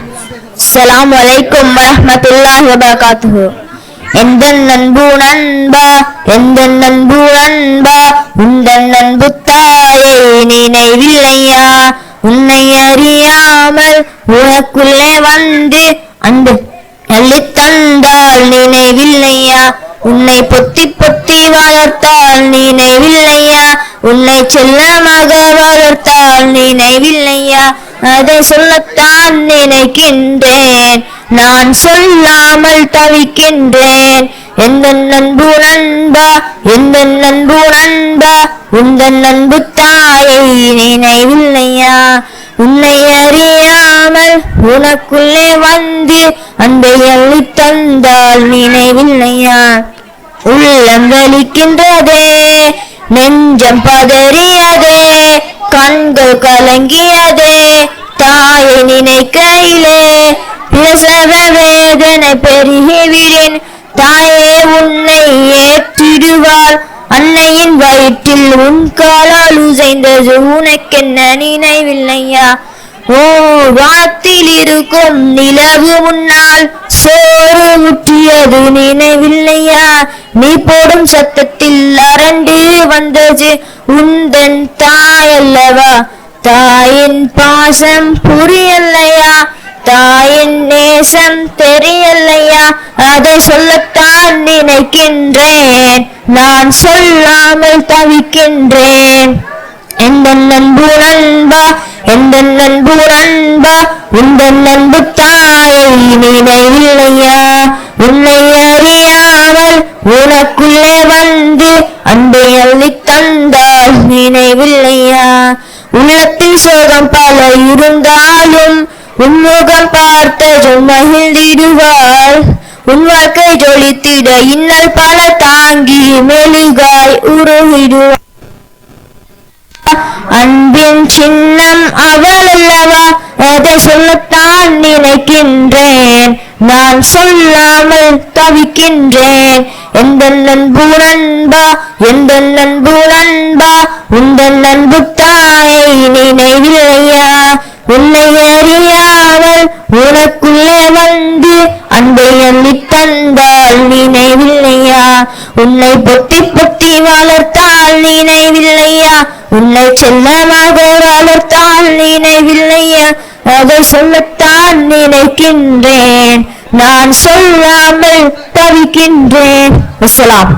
அஸ்ஸலாமு அலைக்கும் வரஹ்மத்துல்லாஹி வபரகாத்துஹு. எந்தன் அன்பு நண்பா, எந்தன் அன்பு நண்பா, உந்தன் அன்பு தாயை நினைவில்லையா? உன்னை அறியாமல் உனக்குள்ளே வந்து அன்பு அள்ளித் தந்தால் நினைவில்லையா? உன்னை பொத்தி பொத்தி வளர்த்தால் நினைவில்லையா? உன்னை செல்லமாக வளர்த்தால் நினைவில்லையா? அதை சொல்லத்தான் நினைக்கின்றேன், நான் சொல்லாமல் தவிக்கின்றேன். எந்தன் அன்பு நண்பா, எந்தன் அன்பு நண்பா, உந்தன் அன்பு தாயை நினைவில்லையா? உன்னை அறியாமல் உனக்குள்ளே வந்து அன்பை அள்ளித் தந்தால் நினைவில்லையா? உள்ளம் வலிக்கின்றதே, நெஞ்சம் பதறியதே, கண்கள் கலங்கியதே, தாயை நினைக்கையிலே பிரசவ வேதனை பெருகிவிடின். தாயே உன்னை ஏற்றிடுவாள், அன்னையின் வயிற்றில் உன் காலால் உசைந்தது உனக்கென்ன நினைவில்லையா? ஓ வானத்தில் இருக்கும் நிலவு முன்னால் சோறு முற்றியது நினைவில்லையா? நீ போடும் சத்தத்தில் அரண்டு வந்தது உந்தன் தாயல்லவா? தாயின் பாசம் புரியலையா? தாயின் நேசம் தெரியலையா? அதை சொல்லத்தான் நினைக்கின்றேன், நான் சொல்லாமல் தவிக்கின்றேன். எந்தன் அன்பு நண்பா, எந்தன் அன்பு நண்பா, உந்தன் அன்பு தாயை நினைவில்லையா? உன்னை அறியாமல் உனக்குள்ளே வந்து அன்பை அள்ளித் தந்தால் நினைவில்லையா? உள்ளத்தில் சோகம் பல இருந்தாலும் உன்முகம் பார்த்ததும் மகிழ்ந்திடுவாள். உன் வாழ்க்கை ஜொலித்திட இன்னல் பல தாங்கி மெழுகாய் உருகிடுவாள். அன்பின் சின்னம் அவள் அல்லவா? அதை சொல்லத்தான் நினைக்கின்றேன், நான் சொல்லாமல் தவிக்கின்றேன். எந்தன் அன்பு நண்பா, எந்தன் அன்பு நண்பா, உந்தன் அன்பு தாயை நினைவில்லையா? உன்னை அறியாமல் உனக்குள்ளே வந்து அன்பை அள்ளித் தந்தால் நினைவில்லையா? உன்னை பொத்தி பொத்தி வளர்த்தால் நினைவில்லையா? உன்னை செல்லமாக வளர்த்தால் நினைவில்லையா? அதை சொல்லத்தான் நினைக்கின்றேன், நான் சொல்லாமல் தவிக்கின்றேன். அஸ்ஸலாம்.